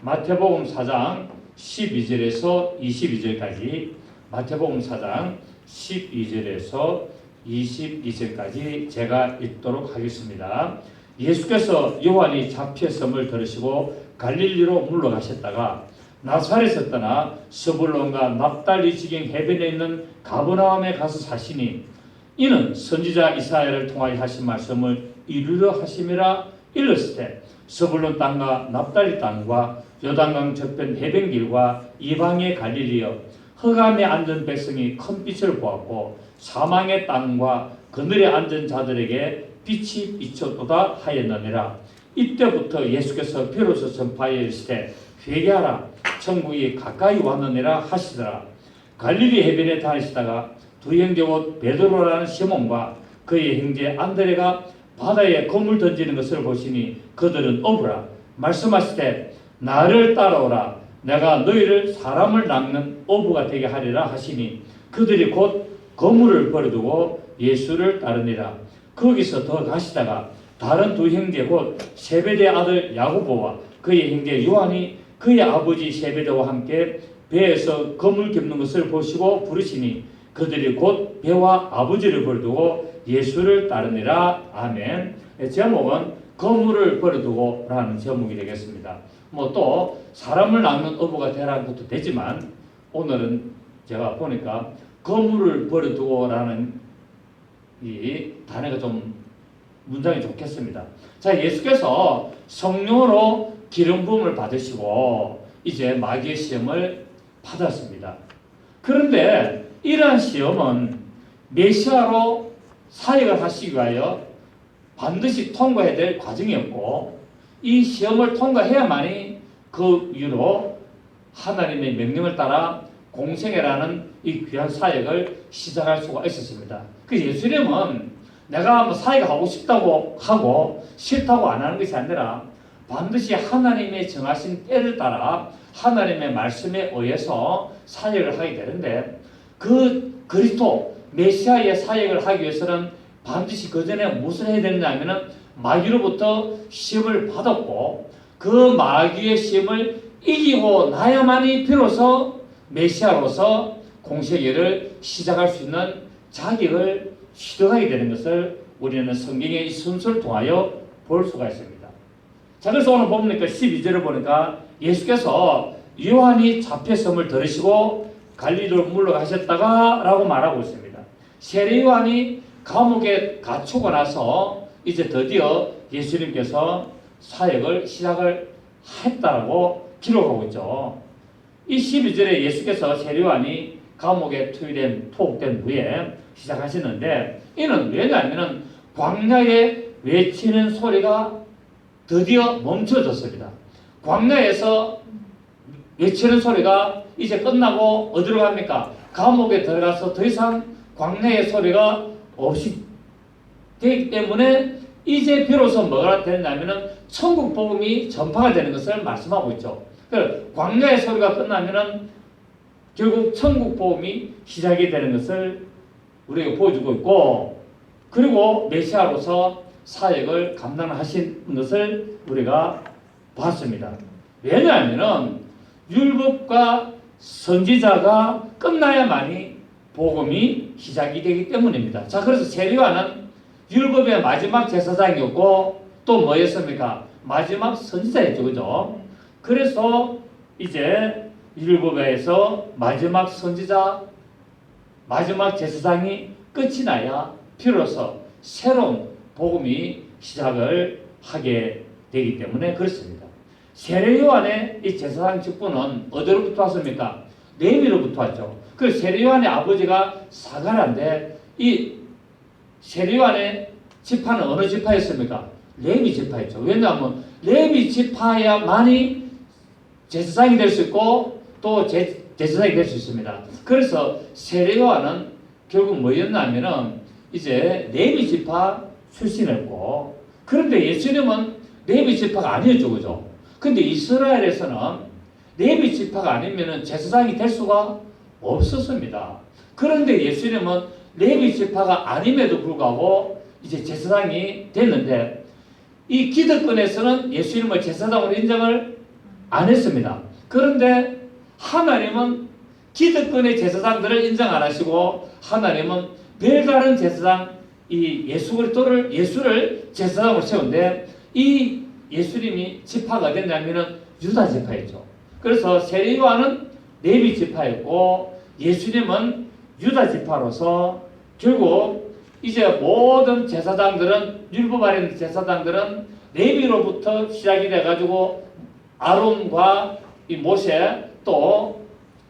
마태복음 4장 12절에서 22절까지, 마태복음 4장 12절에서 22절까지 제가 읽도록 하겠습니다. 예수께서 요한이 잡혔음을 들으시고 갈릴리로 물러가셨다가 나사렛에서 떠나 스불론과 납달리 지경 해변에 있는 가버나움에 가서 사시니, 이는 선지자 이사야를 통하여 하신 말씀을 이루려 하심이라. 일렀을 때 스불론 땅과 납달리 땅과 요단강 저편 해변길과 이방의 갈릴리여, 흑암에 앉은 백성이 큰 빛을 보았고 사망의 땅과 그늘에 앉은 자들에게 빛이 비쳤도다 하였느니라. 이때부터 예수께서 비로소 전파하여 이르시되 회개하라, 천국이 가까이 왔느니라 하시더라. 갈릴리 해변에 다니시다가 두 형제 곧 베드로라는 시몬과 그의 형제 안드레가 바다에 그물 던지는 것을 보시니 그들은 어부라. 말씀하시되 나를 따라오라, 내가 너희를 사람을 낚는 어부가 되게 하리라 하시니, 그들이 곧 그물을 버려두고 예수를 따르니라. 거기서 더 가시다가 다른 두 형제 곧 세베대 아들 야고보와 그의 형제 요한이 그의 아버지 세베대와 함께 배에서 그물 깁는 것을 보시고 부르시니, 그들이 곧 배와 아버지를 버려두고 예수를 따르니라. 아멘. 제목은 그물을 버려두고 라는 제목이 되겠습니다. 또 사람을 낚는 어부가 되라는 것도 되지만, 오늘은 제가 보니까 그물을 버려두고 라는 이 단어가 좀 문장이 좋겠습니다. 자, 예수께서 성령으로 기름 부음을 받으시고 이제 마귀의 시험을 받았습니다. 그런데 이러한 시험은 메시아로 사역을 하시기 위하여 반드시 통과해야 될 과정이었고, 이 시험을 통과해야만이 그 이유로 하나님의 명령을 따라 공생애라는 이 귀한 사역을 시작할 수가 있었습니다. 그 예수님은 내가 사역하고 싶다고 하고 싫다고 안 하는 것이 아니라 반드시 하나님의 정하신 때를 따라 하나님의 말씀에 의해서 사역을 하게 되는데, 그 그리스도 메시아의 사역을 하기 위해서는 반드시 그 전에 무엇을 해야 되느냐 하면은 마귀로부터 시험을 받았고, 그 마귀의 시험을 이기고 나야만이 비로소 메시아로서 공생애를 시작할 수 있는 자격을 취득하게 되는 것을 우리는 성경의 이 순서를 통하여 볼 수가 있습니다. 자, 그래서 오늘 보니까 12절을 보니까 예수께서 요한이 잡혔음을 들으시고 갈릴리로 물러가셨다가 라고 말하고 있습니다. 세례 요한이 감옥에 갇히고 나서 이제 드디어 예수님께서 사역을 시작을 했다라고 기록하고 있죠. 이 12절에 예수께서 세례 요한이 감옥에 투옥된 후에 시작하시는데, 이는 왜냐하면 광야에 외치는 소리가 드디어 멈춰졌습니다. 광야에서 외치는 소리가 이제 끝나고 어디로 갑니까? 감옥에 들어가서 더 이상 광야의 소리가 없이 되기 때문에 이제 비로소 뭐가 되냐면은 천국 복음이 전파가 되는 것을 말씀하고 있죠. 광야의 소리가 끝나면은 결국 천국 복음이 시작이 되는 것을 우리에게 보여주고 있고, 그리고 메시아로서 사역을 감당하신 것을 우리가 봤습니다. 왜냐하면은 율법과 선지자가 끝나야만이 복음이 시작이 되기 때문입니다. 자, 그래서 세례 요한은 율법의 마지막 제사장이었고 또 뭐였습니까? 마지막 선지자였죠, 그죠? 그래서 이제 율법에서 마지막 선지자, 마지막 제사장이 끝이 나야 비로소 새로운 복음이 시작을 하게 되기 때문에 그렇습니다. 세례 요한의 이 제사장 직분은 어디로부터 왔습니까? 레위로부터 왔죠. 그 세례 요한의 아버지가 사가라인데, 이 세례 요한의 지파는 어느 지파였습니까? 레위 지파였죠. 왜냐하면 레위 지파야만이 제사장이 될 수 있고 또 제사장이 될 수 있습니다. 그래서 세례 요한은 결국 뭐였냐면은 이제 레위 지파 출신이었고, 그런데 예수님은 레위 지파가 아니었죠, 그죠? 근데 이스라엘에서는 레위 지파가 아니면은 제사장이 될 수가 없었습니다. 그런데 예수님은 레위 지파가 아님에도 불구하고 이제 제사장이 됐는데, 이 기득권에서는 예수님을 제사장으로 인정을 안 했습니다. 그런데 하나님은 기득권의 제사장들을 인정 안 하시고 하나님은 별다른 제사장 이 예수 그리스도를 예수를 제사장으로 세운데 이 예수님이 지파가 됐냐면은 유다 지파였죠. 그래서 세리와는 레위 지파였고 예수님은 유다 지파로서 결국 이제 모든 제사장들은 율법 아래 있는 제사장들은 레위로부터 시작이 돼가지고 아론과 이 모세 또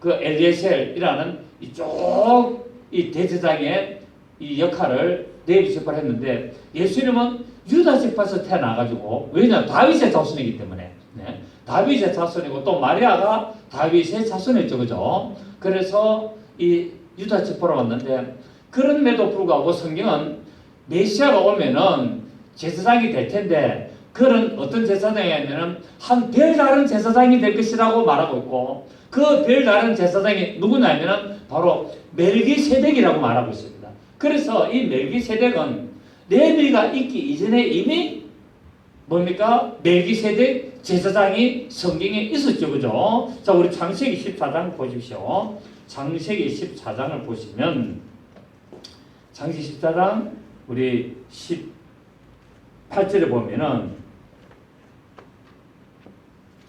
그 엘리에셀이라는 이쪽 이 대제사장의 이 역할을 레위 지파를 했는데 예수님은 유다 지파에서 태어나가지고 왜냐 다윗의 자손이기 때문에 네. 다윗의 자손이고 또 마리아가 다윗의 자손이었죠, 그죠? 그래서 이 유다 지파로 왔는데 그런데도 불구하고 성경은 메시아가 오면은 제사장이 될 텐데 그는 어떤 제사장이냐면은 한 별다른 제사장이 될 것이라고 말하고 있고 그 별다른 제사장이 누구냐면은 바로 멜기세덱이라고 말하고 있습니다. 그래서 이 멜기세덱은 레위가 있기 이전에 이미 뭡니까? 멜기세덱 제사장이 성경에 있었죠, 그죠? 자, 우리 창세기 14장 보십시오. 창세기 14장을 보시면 창세기 14장 우리 18절에 보면은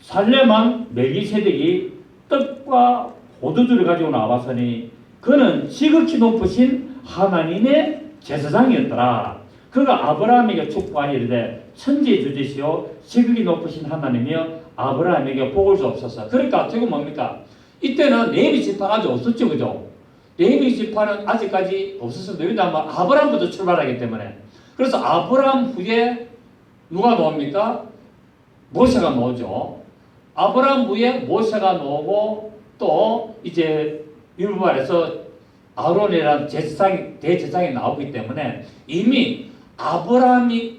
살렘왕 멜기세덱이 떡과 포도주를 가지고 나와서니 그는 지극히 높으신 하나님의 제사장이었더라. 그가 아브라함에게 축복하여 이르되 천지의 주제시요 지극히 높으신 하나님이여 아브라함에게 복을 주옵소서. 그러니까 지금 뭡니까? 이때는 레위 지파가 아직 없었죠, 그죠? 레위 지파는 아직까지 없었습니다. 왜냐하면 아브라함부터 출발하기 때문에. 그래서 아브라함 후에 누가 나옵니까? 모세가 나오죠. 아브라함 후에 모세가 나오고 또 이제 율법 아래서 아론이라는 제사장이 대제사장이 나오기 때문에 이미 아브라함이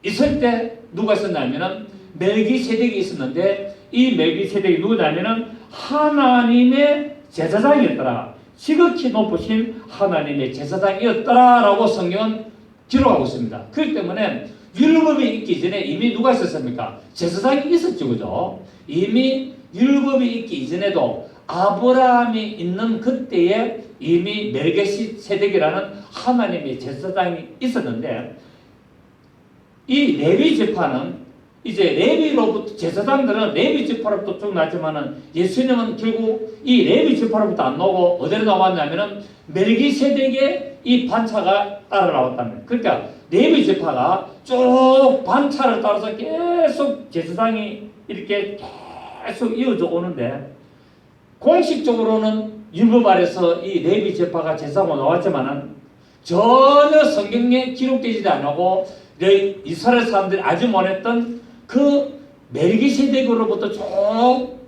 있을 때 누가 있었냐면은 멜기세덱이 있었는데 이 멜기세덱이 누구냐면은 하나님의 제사장이었더라. 지극히 높으신 하나님의 제사장이었더라라고 성경은 기록하고 있습니다. 그렇기 때문에 율법이 있기 전에 이미 누가 있었습니까? 제사장이 있었죠, 그죠? 이미 율법이 있기 이전에도 아브라함이 있는 그때에 이미 멜기세덱이라는 하나님의 제사장이 있었는데 이 레위 지파는 이제 레위로부터 제사장들은 레위 지파로부터 쭉 나지만은 예수님은 결국 이 레위 지파로부터 안 나오고 어디로 나왔냐면은 멜기세덱의 이 반차가 따라 나왔다는. 그러니까 레위 지파가 쭉 반차를 따라서 계속 제사장이 이렇게 계속 이어져 오는데 공식적으로는 율법 아래서 이 레위 지파가 제사장으로 나왔지만은 전혀 성경에 기록되지 않고 이스라엘 사람들이 알지 못했던 그 멜기세덱으로부터 쭉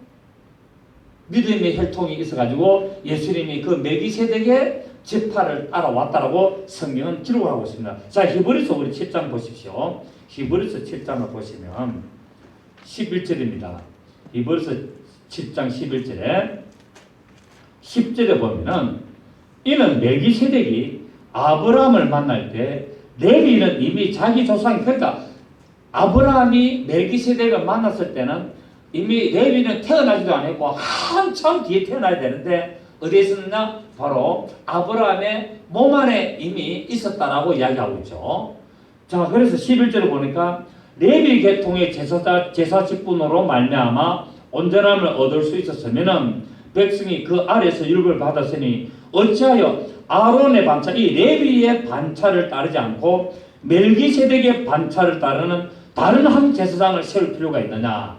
믿음의 혈통이 있어가지고 예수님이 그 멜기세덱의 지파를 따라왔다라고 성경은 기록을 하고 있습니다. 자, 히브리서 우리 7장 보십시오. 히브리서 7장을 보시면 11절입니다. 히브리서 7장 11절에 10절에 보면은 이는 멜기세덱이 아브라함을 만날 때 레위는 이미 자기 조상이 그러니까 아브라함이 멜기세덱을 만났을 때는 이미 레위는 태어나지도 않았고 한참 뒤에 태어나야 되는데 어디에 있었느냐? 바로 아브라함의 몸 안에 이미 있었다라고 이야기하고 있죠. 자, 그래서 11절을 보니까 레위 계통의 제사 직분으로 말미암아 온전함을 얻을 수 있었으면은 백성이 그 아래서 율법을 받았으니 어찌하여 아론의 반차, 이 레위의 반차를 따르지 않고 멜기세덱의 반차를 따르는 다른 한 제사장을 세울 필요가 있느냐?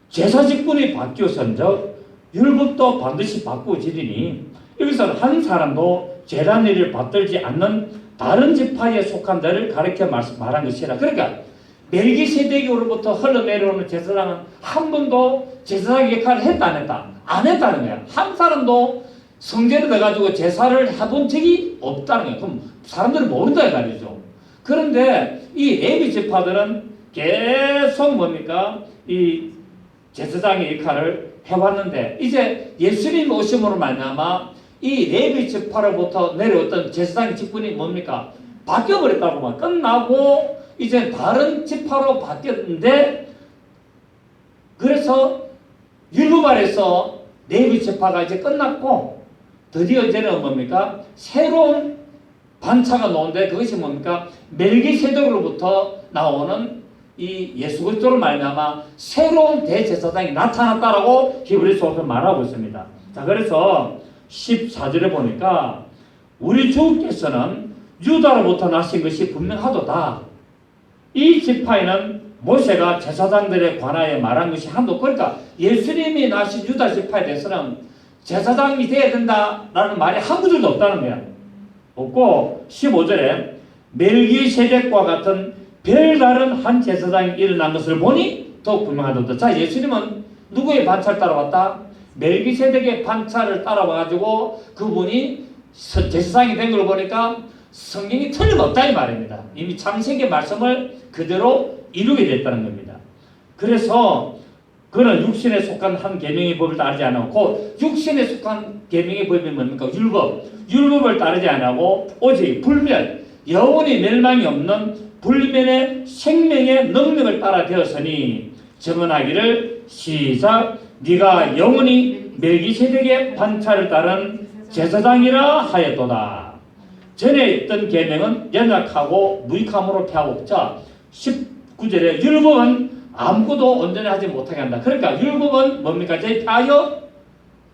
제사 직분이 바뀌어선적 율법도 반드시 바꾸어지리니 여기서는 한 사람도 제단 일을 받들지 않는 다른 지파에 속한 자를 가르쳐 말한 것이라. 그러니까 멜기세덱으로부터 흘러내려오는 제사장은 한 번도 제사장 역할을 했다 안 했다? 안 했다는 거야. 한 사람도 성전에 들어가지고 제사를 해본 적이 없다는 거야. 그럼 사람들은 모른다 이 말이죠. 그런데 이 레위 지파들은 계속 뭡니까? 이 제사장의 역할을 해왔는데 이제 예수님 오심으로 말미암아 이 레위 지파로부터 내려왔던 제사장의 직분이 뭡니까? 바뀌어버렸다고 말 끝나고 이제 다른 지파로 바뀌었는데 그래서 율법아래서 레위 지파가 이제 끝났고 드디어 이제는 뭡니까? 새로운 반차가 나오는데 그것이 뭡니까? 멜기세덱으로부터 나오는 이 예수 그리스도로 말미암아 새로운 대제사장이 나타났다라고 히브리서에서 말하고 있습니다. 자, 그래서 14절에 보니까 우리 주께서는 유다로부터 나신 것이 분명하도다. 이 지파에는 모세가 제사장들에 관하여 말한 것이 한도, 그러니까 예수님이 나신 유다 지파에 대해서는 제사장이 되어야 된다라는 말이 한 구절도 없다는 거야. 없고 15절에 멜기세덱과 같은 별다른 한 제사장이 일어난 것을 보니 더욱 분명하도다. 자, 예수님은 누구의 반차를 따라왔다? 멜기세덱의 반차를 따라와가지고 그분이 제사장이 된 걸 보니까 성경이 틀림없다 이 말입니다. 이미 창세기 말씀을 그대로 이루게 됐다는 겁니다. 그래서 그는 육신에 속한 한 계명의 법을 따르지 않았고, 육신에 속한 계명의 법이 뭡니까? 율법을 따르지 않고 오직 불멸, 영원히 멸망이 없는 불면의 생명의 능력을 따라 되었으니 증언하기를 시작. 네가 영원히 멜기세덱의 반차를 따른 제사장이라 하였도다. 전에 있던 계명은 연약하고 무익함으로 피하고. 자, 19절에 율법은 아무것도 온전히 하지 못하게 한다. 그러니까 율법은 뭡니까? 저희 파여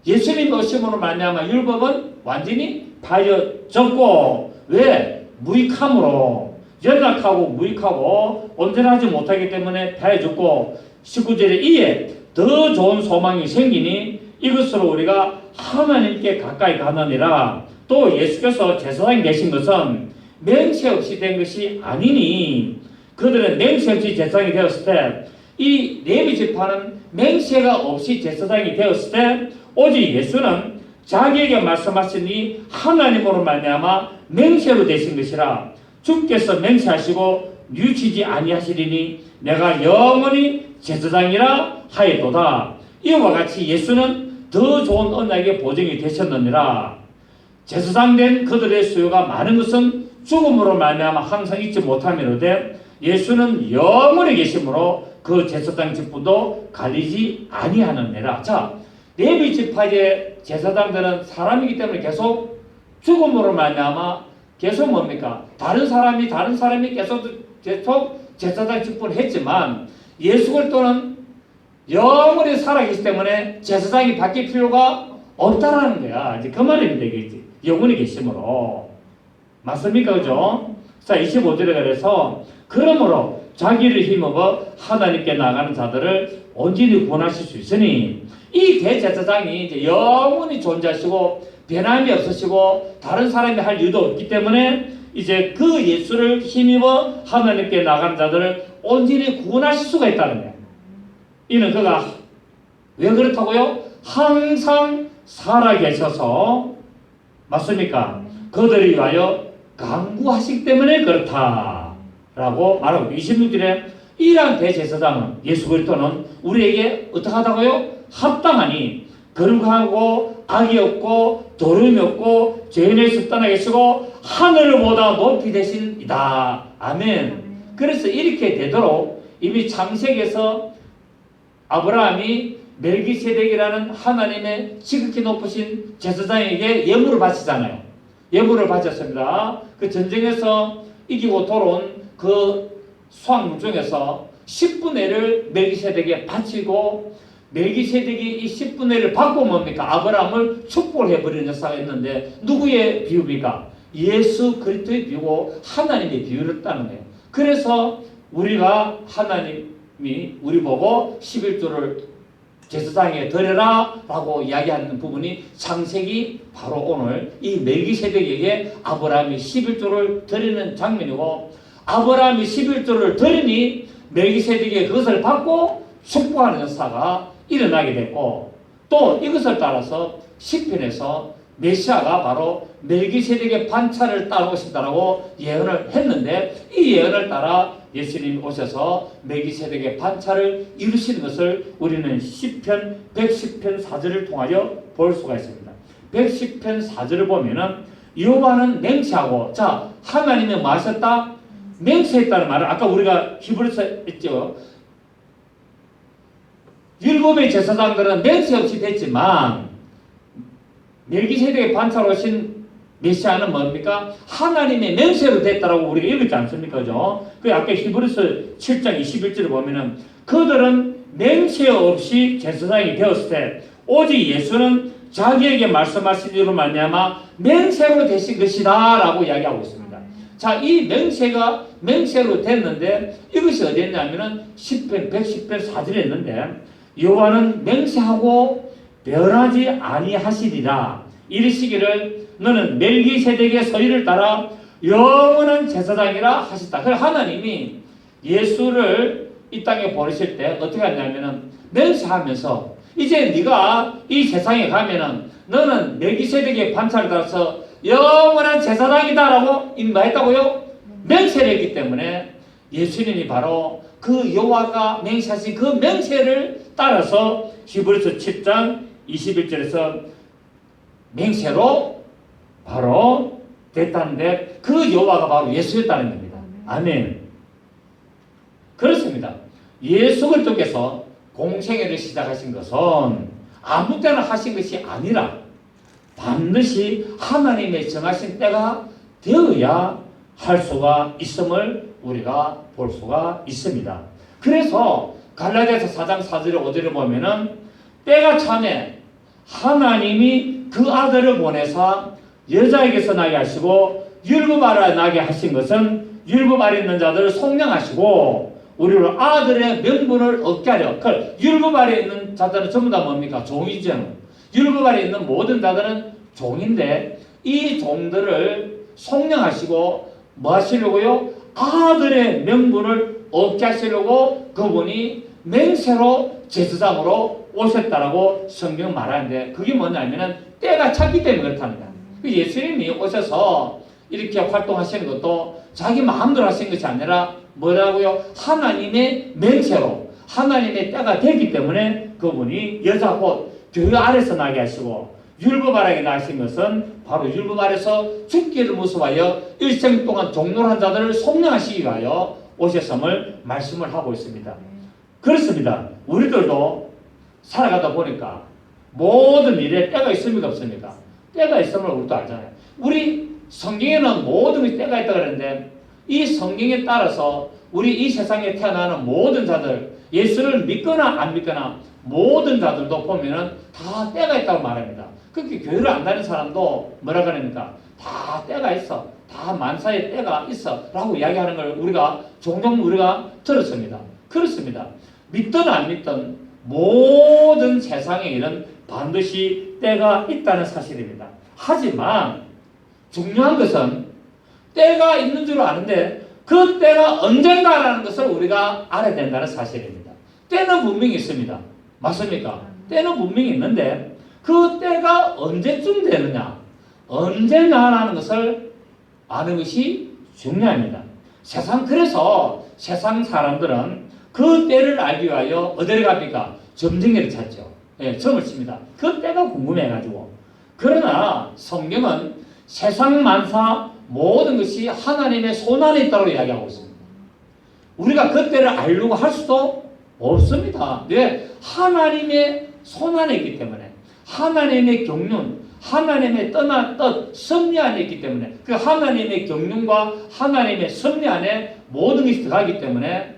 예수님 오심으로 말미암아 율법은 완전히 파여졌고, 왜? 무익함으로, 연약하고 무익하고 온전하지 못하기 때문에 파여졌고, 19절에 이에 더 좋은 소망이 생기니 이것으로 우리가 하나님께 가까이 가느니라. 또 예수께서 제사장이 되신 것은 맹세 없이 된 것이 아니니, 그들은 맹세 없이 제사장이 되었을 때, 이 레위 지파는 맹세가 없이 제사장이 되었을 때 오직 예수는 자기에게 말씀하시니 하나님으로 말미암아 맹세로 되신 것이라. 주께서 맹세하시고 뉘우치지 아니하시리니 내가 영원히 제사장이라 하였도다. 이와 같이 예수는 더 좋은 언약의 보증이 되셨느니라. 제사장 된 그들의 수요가 많은 것은 죽음으로 말미암아 항상 잊지 못함이로되 예수는 영원히 계심으로 그 제사장 직분도 갈리지 아니하느니라. 자, 레위 지파의 제사장들은 사람이기 때문에 계속 죽음으로 말미암아 계속 뭡니까? 다른 사람이 계속 제사장 직분을 했지만 예수 그리스도는 영원히 살아계시기 때문에 제사장이 바뀔 필요가 없다라는 거야. 이제 그 말입니다. 이게 영원히 계심으로. 맞습니까? 그죠? 자, 25절에 그래서 그러므로 자기를 힘입어 하나님께 나가는 자들을 온전히 구원하실 수 있으니, 이 대제사장이 이제 영원히 존재하시고 변함이 없으시고 다른 사람이 할 일도 없기 때문에 이제 그 예수를 힘입어 하나님께 나가는 자들을 온전히 구원하실 수가 있다는 거예요. 이는 그가 왜 그렇다고요? 항상 살아계셔서, 맞습니까? 그들을 위하여 강구하시기 때문에 그렇다라고 말하고, 26절에 이러한 대제사장은 예수 그리스도는 우리에게 어떻게 하다고요? 합당하니 거룩하고 악이 없고 도름이 없고 죄인에서 떠나 계시고 하늘보다 높이 되신이다. 아멘. 그래서 이렇게 되도록 이미 창세기에서 아브라함이 멜기세덱이라는 하나님의 지극히 높으신 제사장에게 예물을 바치잖아요. 예물을 바쳤습니다. 그 전쟁에서 이기고 돌아온 그 수확물 중에서 10분의 1을 멜기세덱에게 바치고, 멜기세덱이 이 10분의 1을 받고 뭡니까? 아브라함을 축복을 해버리는 역사가 있는데 누구의 비유입니까? 예수 그리스도의 비유고 하나님의 비유를 했다는 거예요. 그래서 우리가 하나님이 우리 보고 11조를 제사장에 드려라 라고 이야기하는 부분이 창세기 바로 오늘 이 멜기세덱에게 아브라함이 11조를 드리는 장면이고, 아브라함이 11조를 드리니 멜기세덱이 그것을 받고 축복하는 역사가 일어나게 됐고, 또 이것을 따라서 시편에서 메시아가 바로 멜기세덱의 반차를 따라오신다라고 예언을 했는데, 이 예언을 따라 예수님이 오셔서 멜기세덱의 반차를 이루시는 것을 우리는 시편 110편 4절을 통하여 볼 수가 있습니다. 110편 4절을 보면은 여호와는 맹세하고, 자, 하나님이 뭐 하셨다? 맹세했다는 말은 아까 우리가 히브리서 했죠. 율법의 제사장들은 맹세 없이 됐지만 멜기세덱의 반차로 오신 메시아는 뭡니까? 하나님의 맹세로 됐다라고 우리가 읽었지 않습니까? 그죠? 그 아까 히브리서 7장 21절을 보면은 그들은 맹세 없이 제사장이 되었을 때 오직 예수는 자기에게 말씀하신 이로 말미암아 맹세로 되신 것이다 라고 이야기하고 있습니다. 자, 이 맹세가 맹세로 됐는데 이것이 어디 있냐면은 10편 110편 4절에 있는데 여호와는 맹세하고 변하지 아니하시리라 이르시기를 너는 멜기세덱의 서리를 따라 영원한 제사장이라 하셨다. 그래서 하나님이 예수를 이 땅에 보내실 때 어떻게 하냐면은 맹세하면서 이제 네가 이 세상에 가면은 너는 멜기세덱의 반차를 따라서 영원한 제사장이다라고 인마했다고요? 맹세를 했기 때문에 예수님이 바로 그 여호와가 맹세하신 그 맹세를 따라서 히브리서 7장 21절에서 맹세로 바로 됐다는데 그 여호와가 바로 예수였다는 겁니다. 아멘. 그렇습니다. 예수 그리스도께서 공생애를 시작하신 것은 아무 때나 하신 것이 아니라 반드시 하나님의 정하신 때가 되어야 할 수가 있음을 우리가 볼 수가 있습니다. 그래서 갈라디아서 4장 4절에 5절에 보면은 때가 참에 하나님이 그 아들을 보내사 여자에게서 나게 하시고 율법 아래 나게 하신 것은 율법 아래 있는 자들을 속량하시고 우리를 아들의 명분을 얻게 하려. 율법 아래 있는 자들은 전부 다 뭡니까? 종이죠. 율법 아래 있는 모든 자들은 종인데 이 종들을 속량하시고 뭐 하시려고요? 아들의 명분을 얻게 하시려고 그분이 맹세로 제사장으로 오셨다라고 성경 말하는데 그게 뭐냐면은 때가 찼기 때문에 그렇답니다. 예수님이 오셔서 이렇게 활동하시는 것도 자기 마음대로 하신 것이 아니라 뭐라고요? 하나님의 맹세로 하나님의 때가 되기 때문에 그분이 여자 곧 교회 아래서 나게 하시고 율법 아래에 나신 것은 바로 율법 아래서 죽기를 무서워하여 일생 동안 종노한 자들을 속량하시기 위하여 오셨음을 말씀을 하고 있습니다. 그렇습니다. 우리들도 살아가다 보니까 모든 일에 때가 있습니까 없습니까? 때가 있음을 우리도 알잖아요. 우리 성경에는 모든 것이 때가 있다고 그러는데 이 성경에 따라서 우리 이 세상에 태어나는 모든 자들 예수를 믿거나 안 믿거나 모든 자들도 보면은 다 때가 있다고 말합니다. 그렇게 교회를 안 다니는 사람도 뭐라고 합니까? 다 때가 있어. 다 만사의 때가 있어. 라고 이야기하는 걸 우리가 종종 우리가 들었습니다. 그렇습니다. 믿든 안 믿든 모든 세상의 일은 반드시 때가 있다는 사실입니다. 하지만 중요한 것은 때가 있는 줄 아는데 그 때가 언젠가라는 것을 우리가 알아야 된다는 사실입니다. 때는 분명히 있습니다. 맞습니까? 때는 분명히 있는데 그 때가 언제쯤 되느냐 언제나라는 것을 아는 것이 중요합니다. 그래서 세상 사람들은 그 때를 알기 위하여 어디를 갑니까? 점쟁이를 찾죠. 예, 점을 칩니다. 그 때가 궁금해가지고. 그러나 성경은 세상 만사 모든 것이 하나님의 손안에 있다고 이야기하고 있습니다. 우리가 그 때를 알려고 할 수도 없습니다. 왜? 하나님의 손안에 있기 때문에 하나님의 경륜, 하나님의 뜻, 섭리 안에 있기 때문에 그 하나님의 경륜과 하나님의 섭리 안에 모든 것이 들어가기 때문에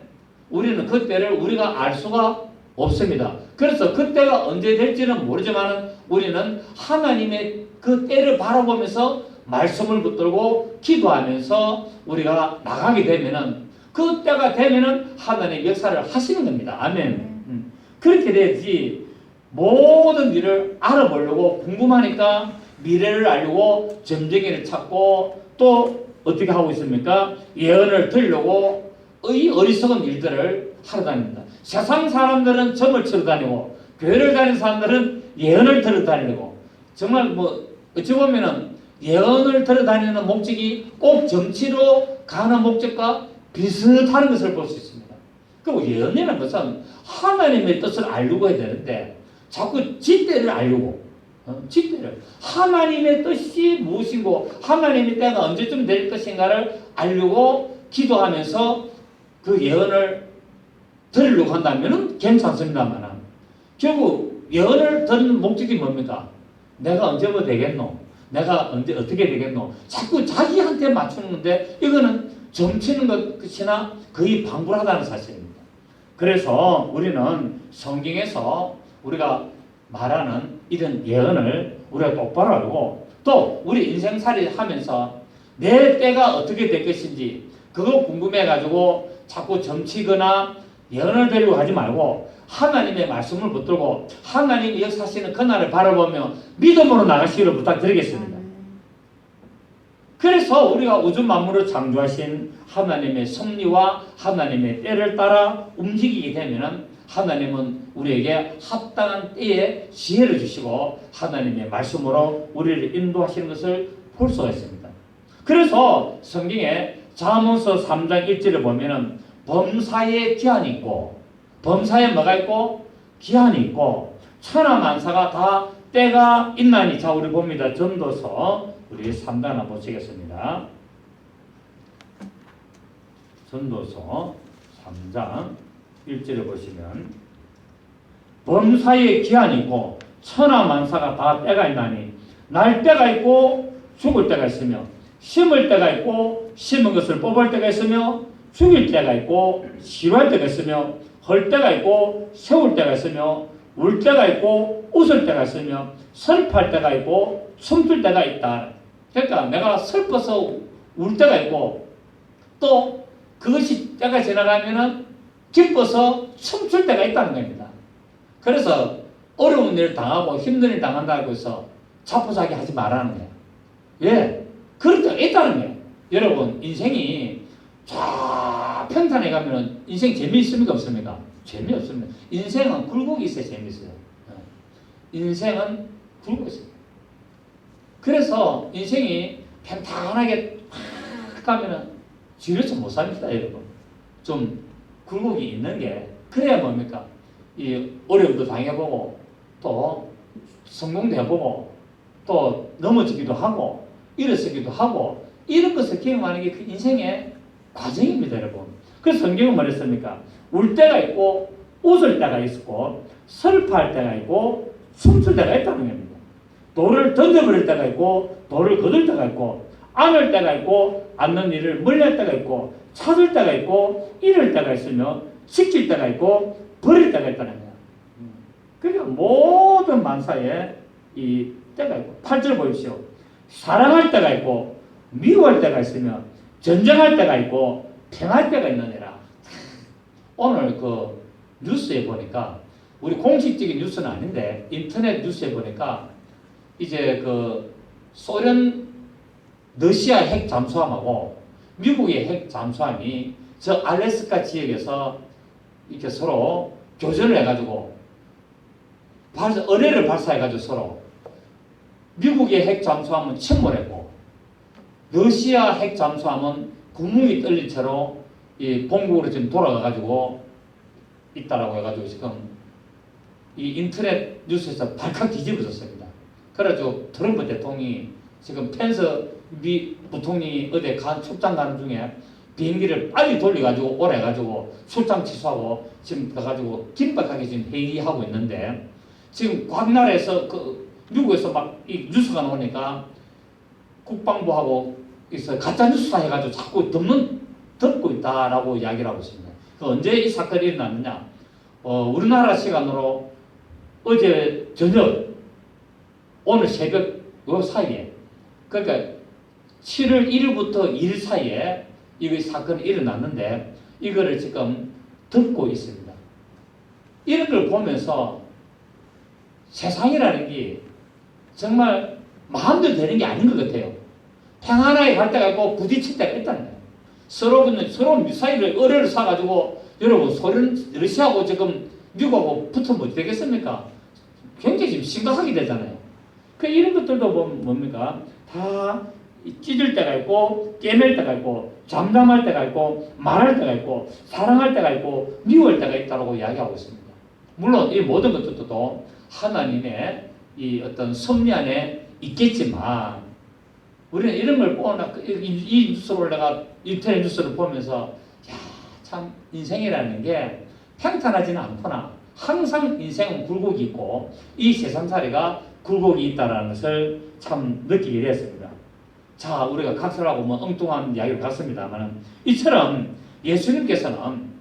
우리는 그 때를 우리가 알 수가 없습니다. 그래서 그 때가 언제 될지는 모르지만 우리는 하나님의 그 때를 바라보면서 말씀을 붙들고 기도하면서 우리가 나가게 되면은 그 때가 되면은 하나님의 역사를 하시는 겁니다. 아멘. 그렇게 돼야지 모든 일을 알아보려고 궁금하니까 미래를 알려고 점쟁이를 찾고 또 어떻게 하고 있습니까? 예언을 들려고 이 어리석은 일들을 하러 다닙니다. 세상 사람들은 점을 치러 다니고 교회를 다니는 사람들은 예언을 들어 다니고 정말 뭐 어찌 보면은 예언을 들어 다니는 목적이 꼭 정치로 가는 목적과 비슷한 것을 볼 수 있습니다. 그리고 예언이라는 것은 하나님의 뜻을 알려고 해야 되는데 자꾸 지때를 알려고 지때를 하나님의 뜻이 무엇이고 하나님의 때가 언제쯤 될 것인가를 알려고 기도하면서 그 예언을 들으려고 한다면 괜찮습니다만 결국 예언을 듣는 목적이 뭡니까? 내가 언제 뭐 되겠노? 내가 언제 어떻게 되겠노? 자꾸 자기한테 맞추는데 이거는 점치는 것이나 거의 방불하다는 사실입니다. 그래서 우리는 성경에서 우리가 말하는 이런 예언을 우리가 똑바로 알고 또 우리 인생살이 하면서 내 때가 어떻게 될 것인지 그거 궁금해가지고 자꾸 점치거나 예언을 드리고 하지 말고 하나님의 말씀을 붙들고 하나님이 역사하시는 그날을 바라보며 믿음으로 나가시기를 부탁드리겠습니다. 그래서 우리가 우주 만물을 창조하신 하나님의 섭리와 하나님의 때를 따라 움직이게 되면 하나님은 우리에게 합당한 때에 지혜를 주시고 하나님의 말씀으로 우리를 인도하시는 것을 볼 수가 있습니다. 그래서 성경에 잠언서 3장 1절을 보면은 범사에 기한이 있고 범사에 뭐가 있고 기한이 있고 천하만사가 다 때가 있나니. 자, 우리 봅니다. 전도서 우리 3장 한번 보시겠습니다. 전도서 3장 1절에 보시면 범사에 기한이 있고 천하만사가 다 때가 있나니 날 때가 있고 죽을 때가 있으며 심을 때가 있고 심은 것을 뽑을 때가 있으며 죽일 때가 있고 치료할 때가 있으며 헐 때가 있고 세울 때가 있으며 울 때가 있고 웃을 때가 있으며 슬퍼할 때가 있고 춤출 때가 있다. 그러니까 내가 슬퍼서 울 때가 있고 또 그것이 때가 지나가면은 기뻐서 춤출 때가 있다는 겁니다. 그래서 어려운 일을 당하고 힘든 일을 당한다고 해서 자포자기 하지 말라는 거예요. 예, 그럴 때가 있다는 거예요. 여러분 인생이 평탄해 가면은 인생 재미있습니까 없습니까? 재미없습니다. 인생은 굴곡이 있어야 재미있어요. 인생은 굴곡이 있어요. 그래서 인생이 평탄하게 팍 가면은 지루해서 못 삽니다, 여러분. 좀 굴곡이 있는 게 그래야 뭡니까? 이 어려움도 당해보고 또 성공도 해보고 또 넘어지기도 하고 일어서기도 하고 이런 것을 경험하는 게 그 인생의 과정입니다, 여러분. 그래서 성경은 뭐랬습니까? 울 때가 있고 웃을 때가 있고 슬퍼할 때가 있고 춤출 때가 있다는 겁니다. 돌을 던져버릴 때가 있고 돌을 거둘 때가 있고 안을 때가 있고 안는 일을 멀리할 때가 있고 찾을 때가 있고 잃을 때가 있으며 지킬 때가 있고 버릴 때가 있다는 거예요. 그러니까 모든 만사에 이 때가 있고 8절 보십시오. 사랑할 때가 있고 미워할 때가 있으며 전쟁할 때가 있고 평할 때가 있느니라. 오늘 그 뉴스에 보니까 우리 공식적인 뉴스는 아닌데 인터넷 뉴스에 보니까 이제 그 소련 러시아 핵 잠수함하고 미국의 핵 잠수함이 저 알래스카 지역에서 이렇게 서로 교전을 해가지고 어뢰를 발사해가지고 서로 미국의 핵 잠수함은 침몰했고 러시아 핵 잠수함은 구멍이 뚫린 채로 이 본국으로 지금 돌아가가지고 있다라고 해가지고 지금 이 인터넷 뉴스에서 발칵 뒤집어졌습니다. 그래가지고 트럼프 대통령이 지금 펜스 미 부통령이 어디 출장 가는 중에 비행기를 빨리 돌려가지고 오래가지고 출장 취소하고 지금 가가지고 긴박하게 지금 회의하고 있는데 지금 각 나라에서 그 미국에서 막 이 뉴스가 나오니까 국방부하고 있어 가짜 뉴스다 해가지고 자꾸 덮고 있다라고 이야기를 하고 있습니다. 그 언제 이 사건이 일어났느냐? 우리나라 시간으로 어제 저녁 오늘 새벽 요 사이에 그러니까 7월 1일부터 2일 사이에 이 사건이 일어났는데 이거를 지금 듣고 있습니다. 이런 걸 보면서 세상이라는 게 정말 마음대로 되는 게 아닌 것 같아요. 평안하게 갈 때가 있고 부딪힐 때가 있다는 거예요. 서로 미사일을 어뢰를 쏴가지고 여러분 러시아하고 지금 미국하고 붙으면 어떻게 되겠습니까? 굉장히 지금 심각하게 되잖아요. 그 이런 것들도 뭡니까? 다 찢을 때가 있고 깨맬 때가 있고 잠잠할 때가 있고 말할 때가 있고 사랑할 때가 있고 미워할 때가 있다고 이야기하고 있습니다. 물론 이 모든 것들도 하나님의 이 어떤 섭리 안에 있겠지만 우리는 이런 걸 보나 이 뉴스를 내가 인터넷 뉴스를 보면서 야, 참 인생이라는 게 평탄하지는 않구나. 항상 인생은 굴곡이 있고 이 세상살이가 굴곡이 있다는 것을 참 느끼게 되었습니다. 자, 우리가 각설하고 뭐 엉뚱한 이야기를 갔습니다만 이처럼 예수님께서는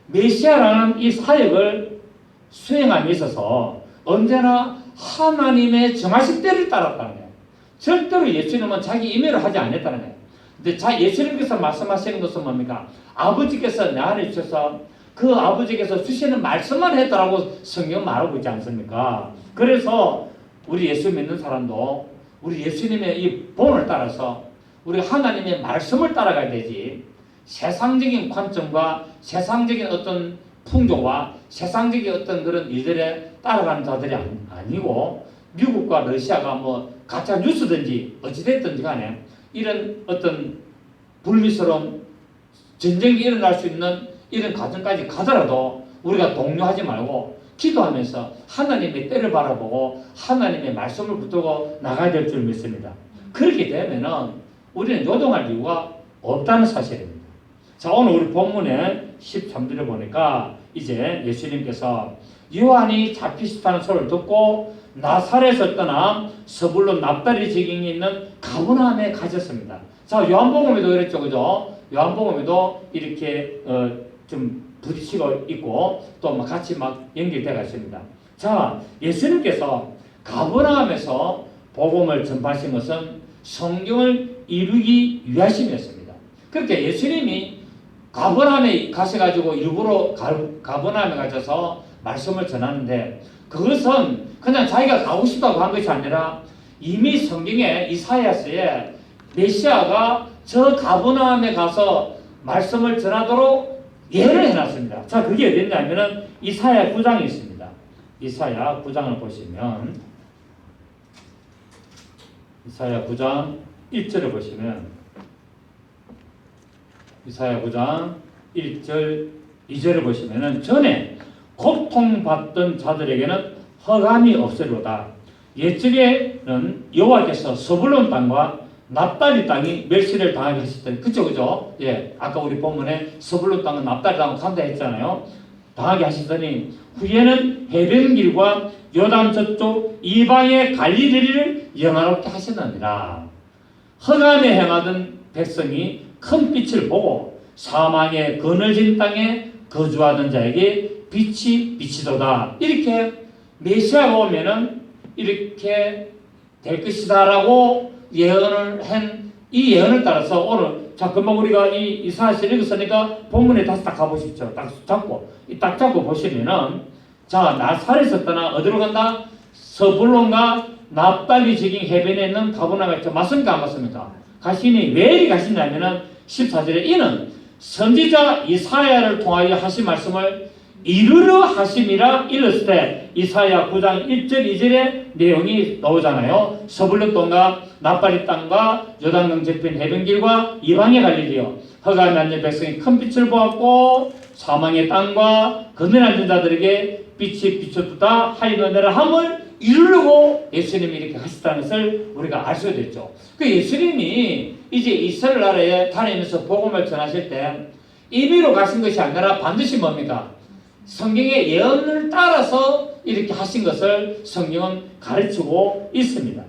메시아라는 이 사역을 수행함에 있어서 언제나 하나님의 정하실 때를 따랐다는 거예요. 절대로 예수님은 자기 임의로 하지 않았다는 거예요. 근데 예수님께서 말씀하시는 것은 뭡니까? 아버지께서 내 안에 주셔서 그 아버지께서 주시는 말씀만 했다라고 성경 말하고 있지 않습니까? 그래서 우리 예수 믿는 사람도 우리 예수님의 이 본을 따라서 우리 하나님의 말씀을 따라가야 되지, 세상적인 관점과 세상적인 어떤 풍조와 세상적인 어떤 그런 일들에 따라가는 자들이 아니고, 미국과 러시아가 뭐 가짜 뉴스든지 어찌됐든지 간에 이런 어떤 불미스러운 전쟁이 일어날 수 있는 이런 과정까지 가더라도 우리가 동요하지 말고 기도하면서 하나님의 때를 바라보고 하나님의 말씀을 붙들고 나가야 될 줄 믿습니다. 그렇게 되면은 우리는 요동할 이유가 없다는 사실입니다. 자, 오늘 우리 본문의 13절에 보니까 이제 예수님께서 요한이 잡히시다는 소리를 듣고 나사렛에서 떠나 서불론 납달리 지경에 있는 가버나움에 가셨습니다. 자, 요한복음에도 그랬죠, 그죠? 요한복음에도 이렇게 좀 부딪히고 있고 또 같이 막 연결되어 있습니다. 자, 예수님께서 가버나움에서 복음을 전파하신 것은 성경을 이루기 위하심이었습니다. 그렇게 예수님이 가버나움에 가셔가지고 일부러 가버나움에 가셔서 말씀을 전하는데, 그것은 그냥 자기가 가고 싶다고 한 것이 아니라 이미 성경에 이사야서에 메시아가 저 가버나움에 가서 말씀을 전하도록 예를 해놨습니다. 자, 그게 어디 있냐면은 이사야 9장에 있습니다. 이사야 9장을 보시면, 이사야 9장 1절을 보시면, 이사야 9장 1절 2절을 보시면은, 전에 고통받던 자들에게는 허감이 없으리로다. 옛적에는 여호와께서 서불론 땅과 납달리 땅이 멸시를 당하게 하셨더니, 그죠? 예, 아까 우리 본문에 서불론 땅은 납달리 땅을 간다 했잖아요. 당하게 하시더니 후에는 해변길과 요단 저쪽 이방의 갈릴리를 영화롭게 하셨느니라. 허감에 행하던 백성이 큰 빛을 보고 사망의 그늘진 땅에 거주하던 자에게 빛이 비치도다. 이렇게 메시아가 오면은 이렇게 될 것이다라고 예언을 한 이 예언을 따라서 오늘, 자, 금방 우리가 이 이사야서 읽었으니까 본문에 다시 딱 가보십시오. 딱 잡고 보시면은, 자, 나사렛에서 떠나 어디로 간다? 서불론과 납달리 지경 해변에 있는 가버나움에 있죠. 맞습니까? 안 맞습니까? 가시니 왜 이리 가시냐면은 14절에 이는 선지자 이사야를 통하여 하신 말씀을 이루려 하심이라 일렀을 때, 이사야 9장 1절 2절의 내용이 나오잖아요. 서불론 땅과 납달리 땅과 요단강 저편 해변길과 이방의 갈릴리요, 허감에 앉은 백성이 큰 빛을 보았고 사망의 땅과 그늘에 앉은 자들에게 빛이 비춰두다 하이노내라 함을 이루려고 예수님이 이렇게 하셨다는 것을 우리가 알 수가 됐죠. 그 예수님이 이제 이스라엘 나라에 다니면서 복음을 전하실 때 임의로 가신 것이 아니라 반드시 뭡니까? 성경의 예언을 따라서 이렇게 하신 것을 성경은 가르치고 있습니다.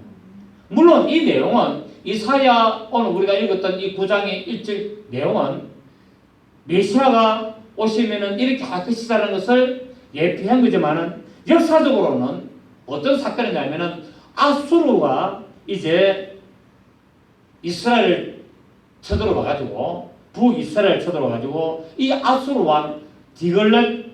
물론 이 내용은 이사야 오늘 우리가 읽었던 이 9장의 1절 내용은 메시아가 오시면은 이렇게 할 것이라는 것을 예표한 거지만은, 역사적으로는 어떤 사건이냐면은 아수르가 이제 이스라엘을 쳐들어와 가지고, 북이스라엘 쳐들어와 가지고 이 아수르 왕 디글렛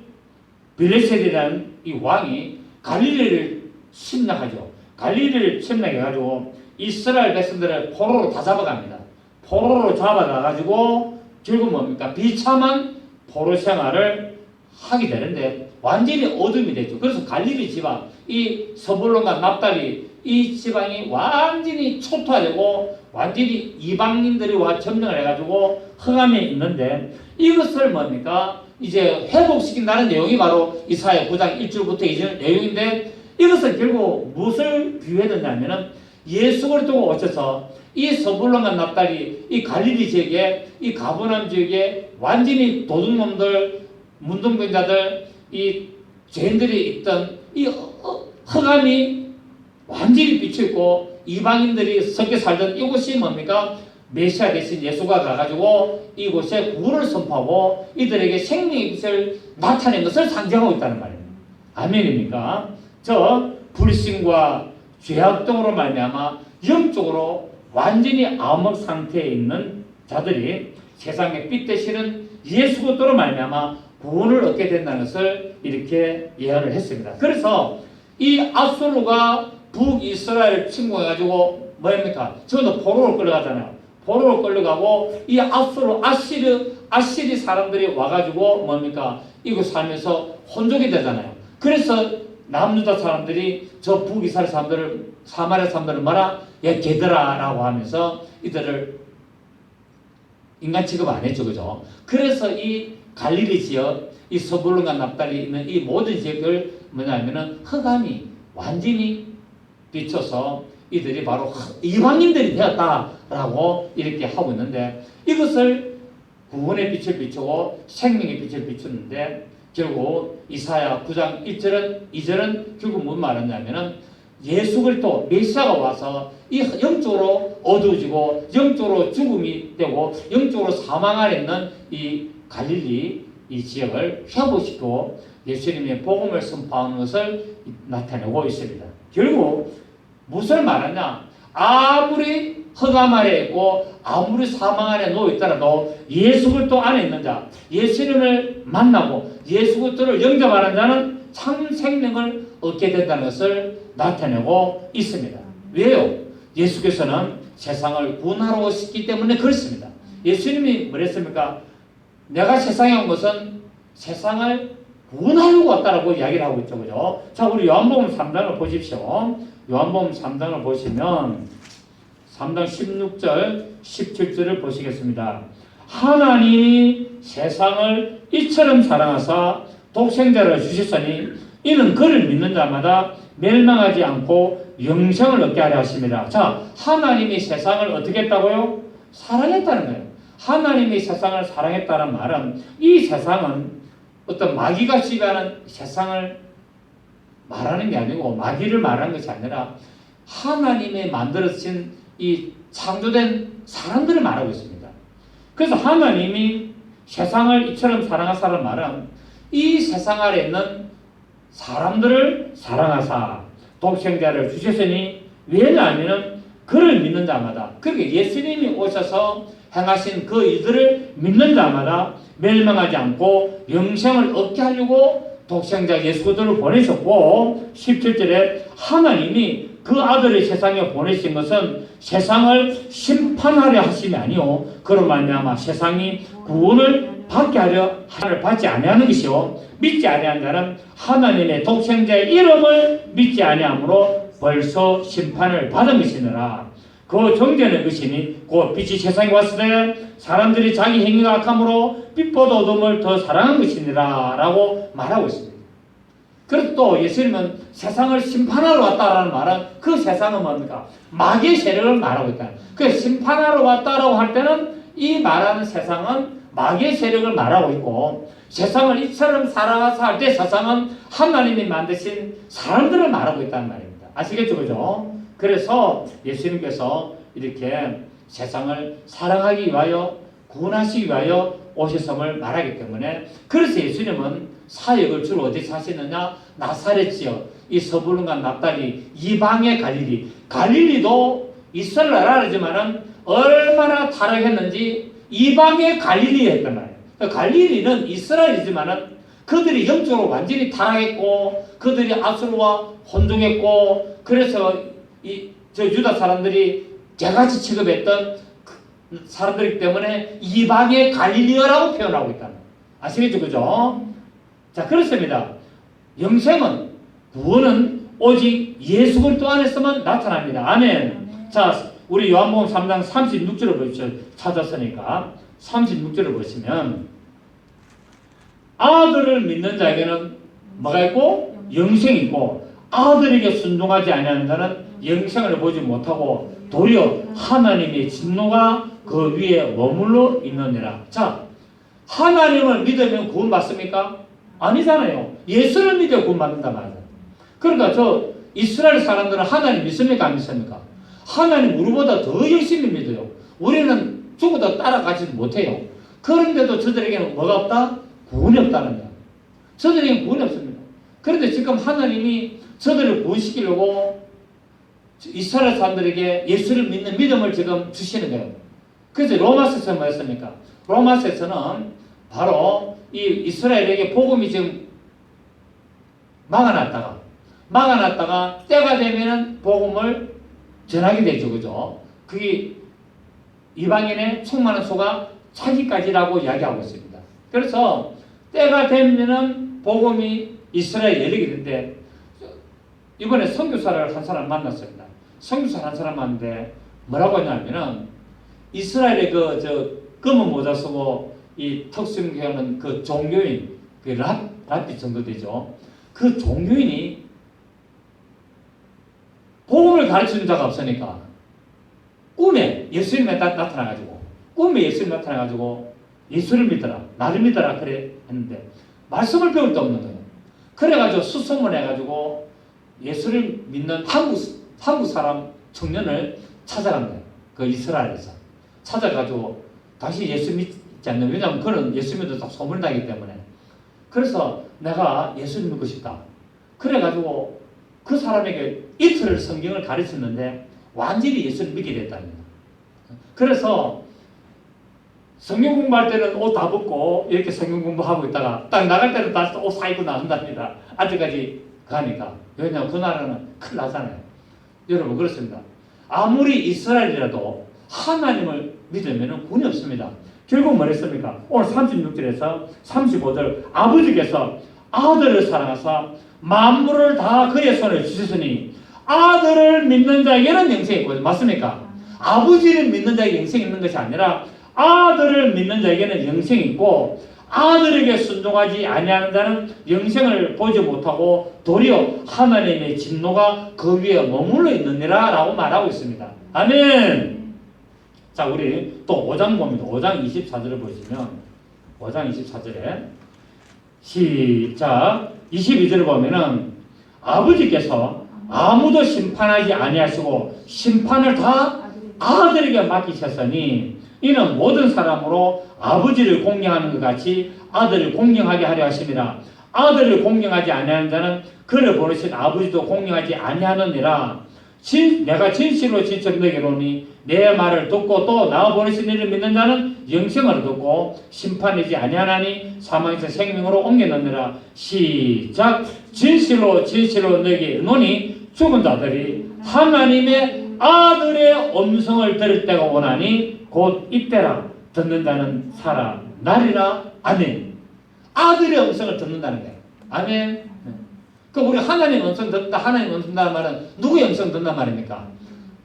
빌레셋이라는 이 왕이 갈릴리를 침략하죠. 갈릴리를 침략해가지고 이스라엘 백성들을 포로로 다 잡아갑니다. 포로로 잡아가가지고 결국 뭡니까? 비참한 포로 생활을 하게 되는데 완전히 어둠이 되죠. 그래서 갈릴리 지방, 이 서불론과 납달리 이 지방이 완전히 초토화되고 완전히 이방인들이 와 점령을 해가지고 허감에 있는데, 이것을 뭡니까? 이제 회복시킨다는 내용이 바로 이사야 9장 1절부터 2절 내용인데, 이것은 결국 무엇을 비유했느냐면은 예수 그리스도가 오셔서 이 서불론과 납달리 이 갈릴리 지역에, 이 가버나움 지역에 완전히 도둑놈들, 문둥병자들, 이 죄인들이 있던 이 흑암이 완전히 비추있고 이방인들이 섞여 살던 이곳이 뭡니까? 메시아 대신 예수가 가가지고 이곳에 구원을 선포하고 이들에게 생명의 빛을 나타낸 것을 상징하고 있다는 말입니다. 아멘입니까? 저 불신과 죄악 등으로 말미암아 영적으로 완전히 암흑 상태에 있는 자들이 세상의 빛 되시는 예수 그리스도로 말미암아 구원을 얻게 된다는 것을 이렇게 예언을 했습니다. 그래서 이 압솔루가 북이스라엘 침공해가지고 뭐입니까? 저도 포로로 끌려가잖아요. 포로로 끌려가고 이 압솔루 아시리 사람들이 와가지고 뭡니까? 이곳 살면서 혼족이 되잖아요. 그래서 남유다 사람들이 저 북이스라엘 사람들을 사마리아 사람들을 말아 게드라라고 하면서 이들을 인간 취급 안 했죠, 그죠? 그래서 이 갈릴리 지역, 이 서불론과 납달리 있는 이 모든 지역을 뭐냐면은 흑암이 완전히 비춰서 이들이 바로 이방인들이 되었다라고 이렇게 하고 있는데 이것을 구원의 빛을 비추고 생명의 빛을 비추는데 결국 이사야 9장 1절은 2절은 결국 뭔 말하냐면은 예수 그리스도 메시아가 와서 이 영적으로 어두워지고 영적으로 죽음이 되고 영적으로 사망 아래 있는 이 갈릴리 이 지역을 회복시키고 예수님의 복음을 선포하는 것을 나타내고 있습니다. 결국 무엇을 말하냐? 아무리 흑암 아래 있고 아무리 사망 아래 놓여 있더라도 예수 그리스도 안에 있는 자, 예수님을 만나고 예수 그리스도를 영접하는 자는 참 생명을 얻게 된다는 것을 나타내고 있습니다. 왜요? 예수께서는 세상을 구원하러 오셨기 때문에 그렇습니다. 예수님이 뭐랬습니까? 내가 세상에 온 것은 세상을 구원하려고 왔다라고 이야기를 하고 있죠. 그죠? 자, 우리 요한복음 3장을 보십시오. 요한복음 3장을 보시면 3장 16절, 17절을 보시겠습니다. 하나님이 세상을 이처럼 사랑하사 독생자를 주셨으니 이는 그를 믿는 자마다 멸망하지 않고 영생을 얻게 하려 하십니다. 자, 하나님이 세상을 어떻게 했다고요? 사랑했다는 거예요. 하나님이 세상을 사랑했다는 말은 이 세상은 어떤 마귀가 지배하는 세상을 말하는 게 아니고 마귀를 말하는 것이 아니라 하나님이 만들어진 이 창조된 사람들을 말하고 있습니다. 그래서 하나님이 세상을 이처럼 사랑하사는 말은 이 세상 아래 있는 사람들을 사랑하사 독생자를 주셨으니 왜냐하면 그를 믿는 자마다 그렇게 예수님이 오셔서 행하신 그 일들을 믿는 자마다 멸망하지 않고 영생을 얻게 하려고 독생자 예수 그리스도를 보내셨고 17절에 하나님이 그 아들을 세상에 보내신 것은 세상을 심판하려 하심이 아니요 그로 말미암아 세상이 구원을 받게 하려 하나를 받지 아니하는 것이요 믿지 아니한 자는 하나님의 독생자의 이름을 믿지 아니함으로 벌써 심판을 받은 것이니라. 그 정죄는 것이니 곧 빛이 세상에 왔을 때 사람들이 자기 행위가 악함으로 빛보다 어둠을 더 사랑한 것이니라 라고 말하고 있습니다. 그래서 또 예수님은 세상을 심판하러 왔다라는 말은 그 세상은 뭡니까? 마귀의 세력을 말하고 있다. 그 심판하러 왔다라고 할 때는 이 말하는 세상은 마귀의 세력을 말하고 있고 세상을 이처럼 살아가서 할 때 세상은 하나님이 만드신 사람들을 말하고 있다는 말입니다. 아시겠죠? 그죠? 그래서 예수님께서 이렇게 세상을 사랑하기 위하여 구원하시기 위하여 오셨음을 말하기 때문에 그래서 예수님은 사역을 주로 어디서 하시느냐? 나사렛 지역, 이 서불론과 납달리, 이방의 갈릴리. 갈릴리도 이스라엘 나라지만은 얼마나 타락했는지 이방의 갈릴리에 했단 말이에요. 갈릴리는 이스라엘이지만은 그들이 영적으로 완전히 타락했고 그들이 아수르와 혼종했고 그래서 저 유다 사람들이 개같이 취급했던 사람들이기 때문에 이방의 갈릴리어라고 표현하고 있다는 거예요. 아시겠죠? 그죠? 자, 그렇습니다. 영생은 구원은 오직 예수 그리스도 안에서만 나타납니다. 아멘. 자, 우리 요한복음 3장 36절을 보십시오. 찾았으니까 36절을 보시면 아들을 믿는 자에게는 뭐가 있고? 영생이 있고 아들에게 순종하지 아니하는 자는 영생을 보지 못하고 도리어 하나님의 진노가 그 위에 머물러 있느니라. 자, 하나님을 믿으면 구원 받습니까? 아니잖아요. 예수를 믿어 구원받는다 말이야. 그러니까 저 이스라엘 사람들은 하나님 믿습니까? 안 믿습니까? 하나님 우리보다 더 열심히 믿어요. 우리는 죽어도 따라가지도 못해요. 그런데도 저들에게는 뭐가 없다? 구원이 없다는 거야. 저들에게는 구원이 없습니다. 그런데 지금 하나님이 저들을 구원시키려고 이스라엘 사람들에게 예수를 믿는 믿음을 지금 주시는 거예요. 그래서 로마서에서 뭐였습니까? 로마서에서는 바로 이 이스라엘에게 복음이 지금 막아놨다가 때가 되면은 복음을 전하게 되죠. 그죠? 그게 이방인의 충만한 수가 차기까지라고 이야기하고 있습니다. 그래서 때가 되면은 복음이 이스라엘에 열리게 되는데 이번에 선교사를 한 사람 만났습니다. 선교사 한 사람 만났는데 뭐라고 했냐면은 이스라엘의 검은 모자 쓰고 이 턱순교하는 그 종교인 그 랍비 정도 되죠. 그 종교인이 복음을 가르치는 자가 없으니까 꿈에 예수님이 나타나가지고 예수를 믿어라 나를 믿어라 그래 했는데 말씀을 배울 데 없는 거예요. 그래가지고 수소문해가지고 예수를 믿는 한국 사람 청년을 찾아간 거예요. 그 이스라엘에서 찾아가지고 당신 예수 믿지 않는, 왜냐하면 그는 예수 믿어서 소문나기 때문에. 그래서 내가 예수를 믿고 싶다. 그래가지고 그 사람에게 이틀을 성경을 가르쳤는데 완전히 예수를 믿게 됐답니다. 그래서 성경 공부할 때는 옷 다 벗고 이렇게 성경 공부하고 있다가 딱 나갈 때는 다시 옷 사입고 나온답니다. 아직까지 가니까. 왜냐하면 그 나라는 큰일 나잖아요. 여러분 그렇습니다. 아무리 이스라엘이라도 하나님을 믿으면 구원이 없습니다. 결국 뭐랬습니까? 오늘 36절에서 35절 아버지께서 아들을 사랑하사 만물을 다 그의 손에 주셨으니 아들을 믿는 자에게는 영생이 있고, 맞습니까? 아버지를 믿는 자에게 영생이 있는 것이 아니라 아들을 믿는 자에게는 영생이 있고 아들에게 순종하지 아니하는 자는 영생을 보지 못하고 도리어 하나님의 진노가 그 위에 머물러 있느니라 라고 말하고 있습니다. 아멘. 자, 우리 또 5장 봅니다. 5장 24절을 보시면 5장 24절에 시작 22절을 보면은 아버지께서 아무도 심판하지 아니하시고 심판을 다 아들에게 맡기셨으니 이는 모든 사람으로 아버지를 공경하는 것 같이 아들을 공경하게 하려 하심이라. 아들을 공경하지 아니하는 자는 그를 보내신 아버지도 공경하지 아니하느니라. 내가 진실로 너에게 이르노니 내 말을 듣고 또 나 보내신 이를 믿는 자는 영생을 얻고 심판이지 아니하나니 사망에서 생명으로 옮겨놓느라. 시작. 진실로 너에게 이르노니 죽은 자들이 하나님의 아들의 음성을 들을 때가 오나니 곧 이때라. 듣는 자는 살아나리라. 아멘. 아들의 음성을 듣는다는 거예요. 아멘. 그 우리 하나님 음성 듣다, 하나님 음성 듣는다는 말은 누구의 음성 듣는단 말입니까?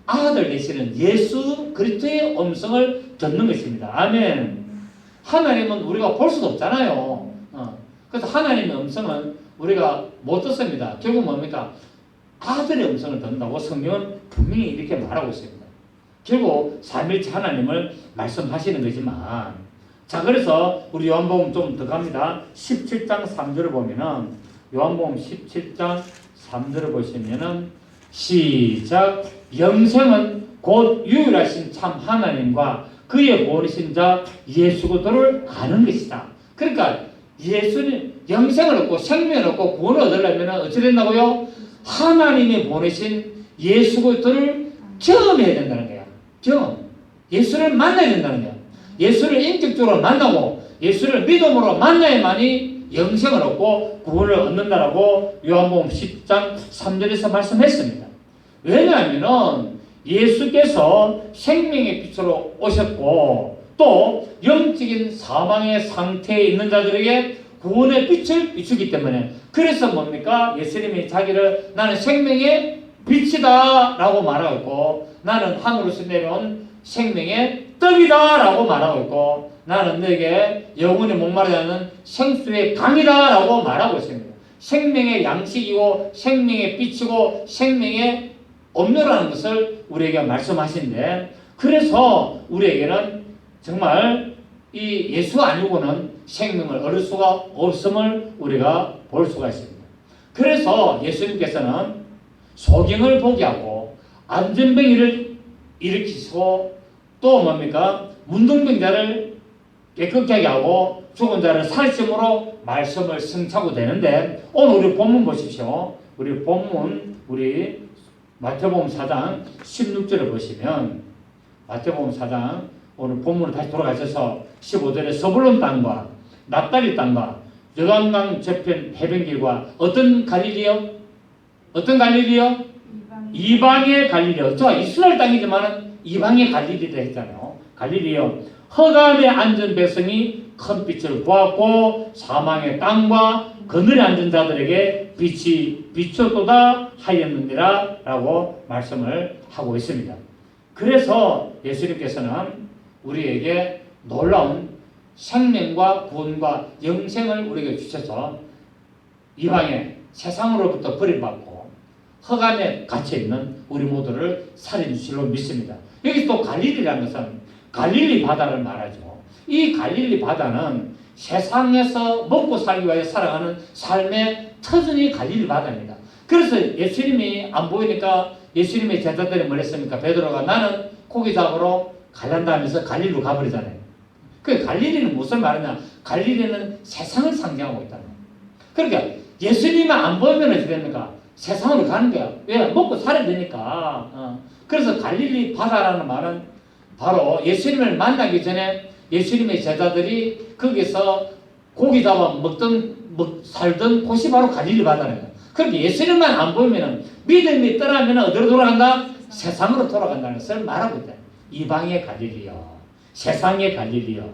아들 되시는 예수 그리스도의 음성을 듣는 것입니다. 아멘. 하나님은 우리가 볼 수도 없잖아요. 그래서 하나님의 음성은 우리가 못 듣습니다. 결국 뭡니까? 아들의 음성을 듣는다고 성경은 분명히 이렇게 말하고 있습니다. 결국 삼일째 하나님을 말씀하시는 거지만, 자, 그래서 우리 요한복음 좀 더 갑니다. 17장 3절을 보면은, 요한복음 17장 3절을 보시면은 시작. 영생은 곧 유일하신 참 하나님과 그의 보내신 자 예수 그리스도를 아는 것이다. 그러니까 예수는 영생을 얻고 생명을 얻고 구원을 얻으려면 어찌 된다고요? 하나님이 보내신 예수 그리스도를 경험해야 된다는 거야. 경험. 예수를 만나야 된다는 거야. 예수를 인격적으로 만나고 예수를 믿음으로 만나야만이 영생을 얻고 구원을 얻는다라고 요한복음 10장 3절에서 말씀했습니다. 왜냐하면 예수께서 생명의 빛으로 오셨고 또 영적인 사망의 상태에 있는 자들에게 구원의 빛을 비추기 때문에, 그래서 뭡니까? 예수님이 자기를 나는 생명의 빛이다 라고 말하고 있고 나는 하늘에서 내려온 생명의 떡이다 라고 말하고 있고 나는 너에게 영원히 목마르지 않는 생수의 강이다 라고 말하고 있습니다. 생명의 양식이고 생명의 빛이고 생명의 음료라는 것을 우리에게 말씀하신데, 그래서 우리에게는 정말 이 예수 아니고는 생명을 얻을 수가 없음을 우리가 볼 수가 있습니다. 그래서 예수님께서는 소경을 보게 하고 안전병이를 일으키시고 또 뭡니까? 문둥병자를 깨끗게 하게 하고 죽은 자를 살심으로 말씀을 승차고 되는데 오늘 우리 본문 보십시오. 우리 본문 우리 마태복음 4장 16절을 보시면 마태복음 4장 오늘 본문으로 다시 돌아가셔서 15절에 서불론 땅과 납달리 땅과 요단강 저편 해변길과 어떤 갈릴리요? 어떤 갈릴리요? 이방의 갈릴리요. 저 이스라엘 땅이지만 이방의 갈릴리라 했잖아요. 갈릴리요. 허감에 앉은 백성이 큰 빛을 보았고 사망의 땅과 그늘에 앉은 자들에게 빛이 비추었도다 하였느니라 라고 말씀을 하고 있습니다. 그래서 예수님께서는 우리에게 놀라운 생명과 구원과 영생을 우리에게 주셔서 이방의 세상으로부터 버림받고 허감에 갇혀있는 우리 모두를 살려주실 줄 믿습니다. 여기 또 갈릴리라는 것은 갈릴리 바다를 말하죠. 이 갈릴리 바다는 세상에서 먹고 살기 위해 살아가는 삶의 터전이 갈릴리 바다입니다. 그래서 예수님이 안 보이니까 예수님의 제자들이 뭐랬습니까? 베드로가 나는 고기 잡으러 갈란다 하면서 갈릴리로 가버리잖아요. 그 갈릴리는 무슨 말이냐? 갈릴리는 세상을 상징하고 있다는 거예요. 그러니까 예수님이 안 보이면 어떻게 됩니까? 세상으로 가는 거야. 왜? 먹고 살아야 되니까. 그래서 갈릴리 바다라는 말은 바로 예수님을 만나기 전에 예수님의 제자들이 거기서 고기 잡아 살던 곳이 바로 갈릴리 바다는 거예요. 그렇게 예수님만 안 보이면 믿음이 떠나면 어디로 돌아간다? 세상으로 돌아간다는 것을 말하고 있다. 이방의 갈릴리요. 세상의 갈릴리요.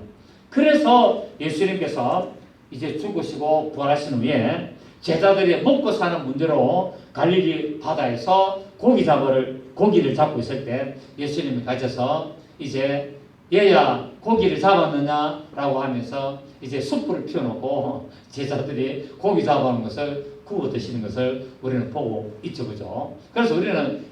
그래서 예수님께서 이제 죽으시고 부활하신 후에 제자들이 먹고 사는 문제로 갈릴리 바다에서 고기를 잡고 있을 때 예수님이 가셔서 이제 얘야 고기를 잡았느냐라고 하면서 이제 숯불을 피워놓고 제자들이 고기 잡아오는 것을 구워 드시는 것을 우리는 보고 있죠. 그죠? 그래서 우리는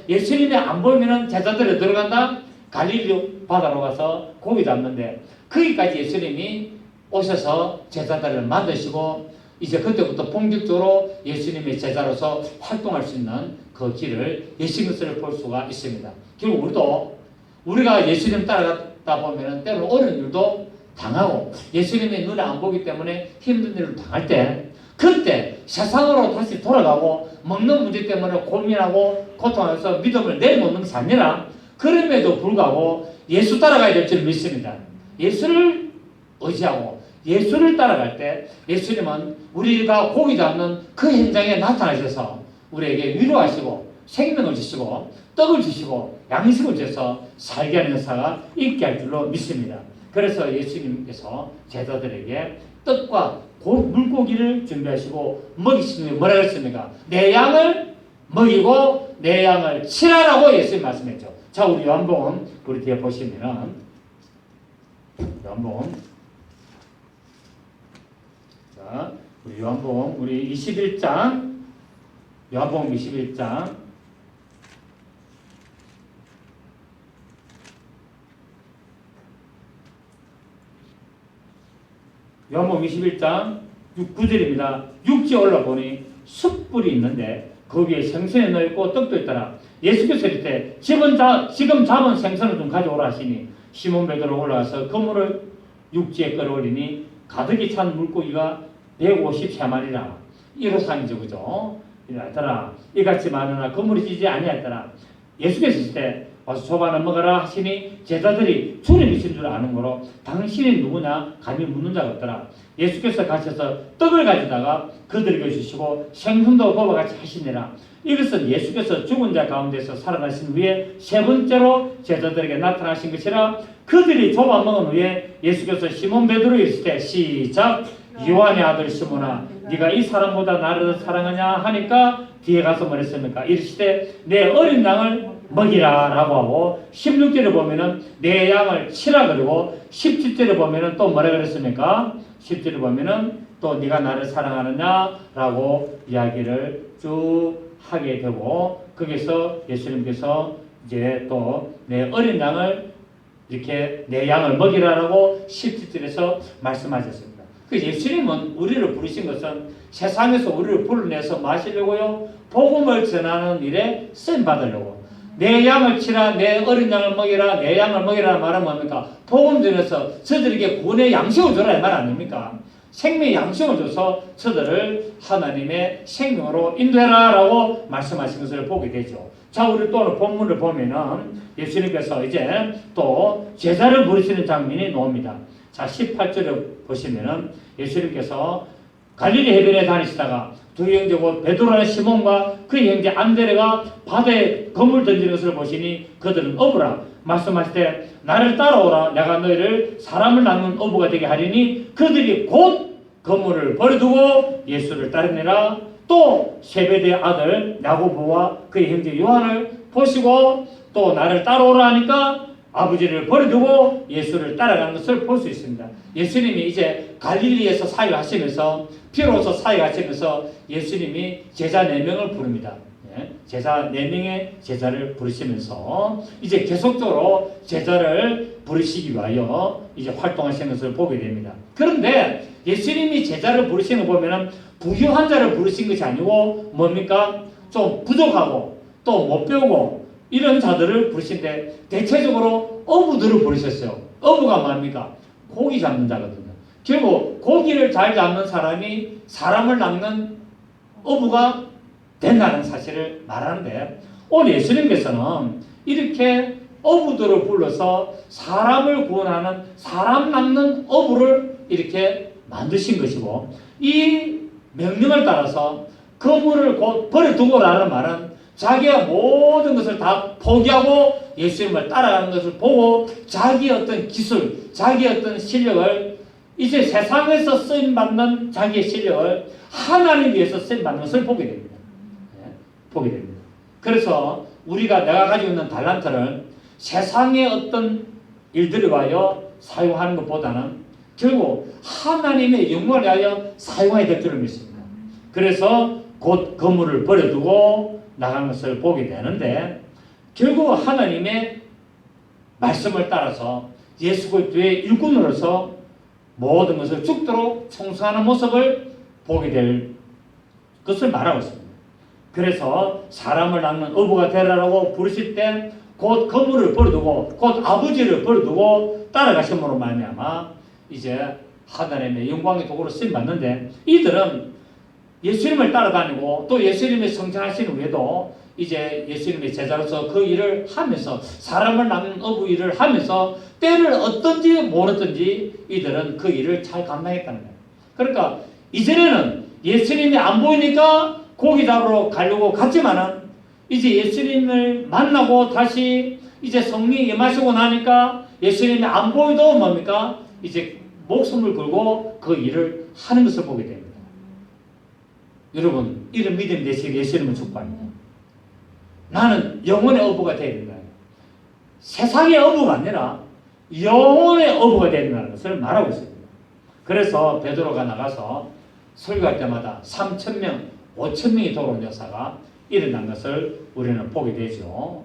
예수님이 안 보이면 제자들이 들어간다? 갈릴리 바다로 가서 고기 잡는데 거기까지 예수님이 오셔서 제자들을 만드시고 이제 그때부터 본격적으로 예수님의 제자로서 활동할 수 있는 그 길을 예신 것을 볼 수가 있습니다. 결국 우리가 예수님 따라가다 보면 때로 어려운 일도 당하고 예수님의 눈에 안 보기 때문에 힘든 일을 당할 때 그때 세상으로 다시 돌아가고 먹는 문제 때문에 고민하고 고통하면서 믿음을 내려놓는 것이 아니라 그럼에도 불구하고 예수 따라가야 될 줄 믿습니다. 예수를 의지하고 예수를 따라갈 때 예수님은 우리가 고기 잡는 그 현장에 나타나셔서 우리에게 위로하시고 생명을 주시고 떡을 주시고 양식을 주셔서 살게 하는 역사가 있게 할 줄로 믿습니다. 그래서 예수님께서 제자들에게 떡과 물고기를 준비하시고 먹이시는 게 뭐라고 했습니까? 내 양을 먹이고 내 양을 치라라고 예수님 말씀했죠. 자, 우리 요한복음 우리 뒤에 보시면은 요한복음 자, 우리 요한복음 우리 21장 요한복음 21장 요한복음 21장 9절입니다. 육지에 올라보니 숯불이 있는데 그 위에 생선이 넣어있고 떡도 있더라. 예수께서 이르되 지금 잡은 생선을 좀 가져오라 하시니 시몬 베드로 올라가서 그물을 육지에 끌어올리니 가득히 찬 물고기가 153마리라. 1호상이죠. 그죠? 이랬더라. 이같이 많으나 그물이 지지 아니하였더라. 예수께서 있을 때 와서 소반을 먹어라 하시니 제자들이 주님이신 줄 아는 거로 당신이 누구냐 감히 묻는 자가 없더라. 예수께서 가셔서 떡을 가져다가 그들에게 주시고 생선도 그와 같이 하시니라. 이것은 예수께서 죽은 자 가운데서 살아나신 후에 세 번째로 제자들에게 나타나신 것이라. 그들이 조바 먹은 후에 예수께서 시몬 베드로에 있을 때 시작 요한의 아들 시몬아 네가 이 사람보다 나를 사랑하냐 하니까 뒤에 가서 뭐랬습니까? 이르시되 내 어린 양을 먹이라 라고 하고 16절에 보면은 내 양을 치라 그러고 17절에 보면은 또 뭐라 그랬습니까? 10절에 보면은 또 네가 나를 사랑하느냐 라고 이야기를 쭉 하게 되고 거기서 예수님께서 이제 또 내 어린 양을 이렇게 내 양을 먹이라라고 17절에서 말씀하셨습니다. 그 예수님은 우리를 부르신 것은 세상에서 우리를 불러내서 마시려고요, 복음을 전하는 일에 쓰임 받으려고. 내 양을 치라, 내 어린 양을 먹이라, 내 양을 먹이라 말은 뭡니까? 복음 전해서 저들에게 구원의 양식을 줘라 이 말 아닙니까? 생명의 양식을 줘서 저들을 하나님의 생명으로 인도해라 라고 말씀하신 것을 보게 되죠. 자, 우리 또 오늘 본문을 보면은 예수님께서 이제 또 제자를 부르시는 장면이 나옵니다. 자, 18절에 보시면은 예수님께서 갈릴리 해변에 다니시다가 두 형제 곧 베드로라는 시몬과 그의 형제 안드레가 바다에 그물 던지는 것을 보시니 그들은 어부라. 말씀하실 때 나를 따라오라. 내가 너희를 사람을 낳는 어부가 되게 하리니 그들이 곧 그물을 버려두고 예수를 따르니라. 또 세베대의 아들 야고보와 그의 형제 요한을 보시고 또 나를 따라오라 하니까 아버지를 버려두고 예수를 따라가는 것을 볼 수 있습니다. 예수님이 이제 갈릴리에서 사역하시면서 비로소 사역하시면서 예수님이 제자 4명을 부릅니다. 제자 4명의 제자를 부르시면서 이제 계속적으로 제자를 부르시기 위하여 이제 활동하시는 것을 보게 됩니다. 그런데 예수님이 제자를 부르시는 거 보면은 부유한 자를 부르신 것이 아니고 뭡니까? 좀 부족하고 또 못 배우고 이런 자들을 부르신데 대체적으로 어부들을 부르셨어요. 어부가 뭡니까? 고기 잡는 자거든요. 결국 고기를 잘 잡는 사람이 사람을 낚는 어부가 된다는 사실을 말하는데 오늘 예수님께서는 이렇게 어부들을 불러서 사람을 구원하는 사람 낚는 어부를 이렇게 만드신 것이고 이 명령을 따라서 그물을 곧 버려두고라는 말은 자기가 모든 것을 다 포기하고 예수님을 따라가는 것을 보고 자기의 어떤 기술, 자기의 어떤 실력을 이제 세상에서 쓰임받는 자기의 실력을 하나님 위해서 쓰임받는 것을 보게 됩니다. 보게 됩니다. 그래서 우리가 내가 가지고 있는 달란트를 세상의 어떤 일들을 위하여 사용하는 것보다는 결국 하나님의 영광을 위하여 사용해야 될 줄을 믿습니다. 그래서 곧 그물을 버려두고 나간 것을 보게 되는데 결국 하나님의 말씀을 따라서 예수 그리스도의 일꾼으로서 모든 것을 죽도록 청소하는 모습을 보게 될 것을 말하고 있습니다. 그래서 사람을 낚는 어부가 되라라고 부르실 때 곧 그물을 버려두고 곧 아버지를 버려두고 따라가심으로 말미암아 이제 하나님의 영광의 도구로 쓰임받는데 이들은 예수님을 따라다니고 또 예수님의 성장하시는 외에도 이제 예수님의 제자로서 그 일을 하면서 사람을 낚는 어부 일을 하면서 때를 어떤지 모르든지 이들은 그 일을 잘 감당했다는 거예요. 그러니까 이전에는 예수님이 안 보이니까 고기 잡으러 가려고 갔지만은 이제 예수님을 만나고 다시 이제 성령이 임하시고 나니까 예수님이 안 보이도 뭡니까? 이제 목숨을 걸고 그 일을 하는 것을 보게 됩니다. 여러분, 이런 믿음 되시길 예수님은 축복합니다. 나는 영혼의 어부가 되어야 된다. 세상의 어부가 아니라 영혼의 어부가 되어야 된다는 것을 말하고 있습니다. 그래서 베드로가 나가서 설교할 때마다 3,000명, 5,000명이 돌아온 역사가 일어난 것을 우리는 보게 되죠.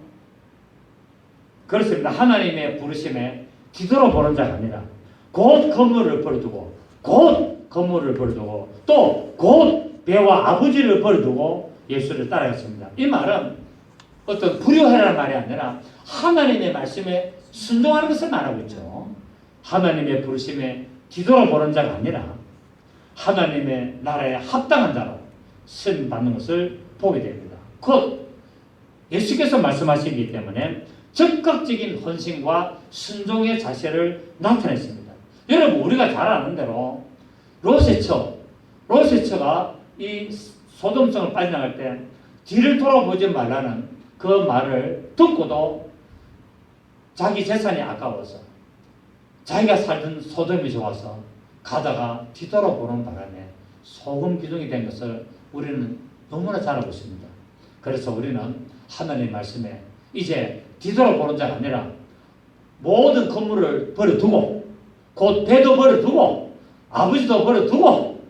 그렇습니다. 하나님의 부르심에 뒤돌아보는 자가 아니라 곧 건물을 버려두고 또 곧 배와 아버지를 버려두고 예수를 따라갔습니다. 이 말은 어떤 불효하라는 말이 아니라 하나님의 말씀에 순종하는 것을 말하고 있죠. 하나님의 부르심에 뒤돌아보는 자가 아니라 하나님의 나라에 합당한 자로 쓰임 받는 것을 보게 됩니다. 곧 예수께서 말씀하시기 때문에 적극적인 헌신과 순종의 자세를 나타냈습니다. 여러분, 우리가 잘 아는 대로 로세처가 이 소돔성을 빠져나갈 때 뒤를 돌아보지 말라는 그 말을 듣고도 자기 재산이 아까워서 자기가 살던 소돔이 좋아서 가다가 뒤돌아보는 바람에 소금 기둥이 된 것을 우리는 너무나 잘 알고 있습니다. 그래서 우리는 하나님의 말씀에 이제 뒤돌아보는 자가 아니라 모든 건물을 버려두고 곧 배도 버려두고 아버지도 버려두고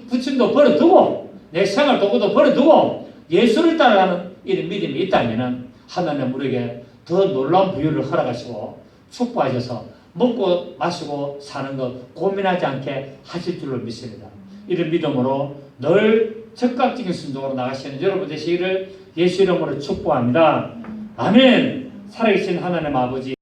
부친도 버려두고 내 생활 도구도 버려두고 예수를 따라가는 이런 믿음이 있다면 하나님 우리에게 더 놀라운 부유를 허락하시고 축복하셔서 먹고 마시고 사는 거 고민하지 않게 하실 줄로 믿습니다. 이런 믿음으로 늘 적극적인 순종으로 나가시는 여러분 되시기를 예수 이름으로 축복합니다. 아멘. 살아계신 하나님 아버지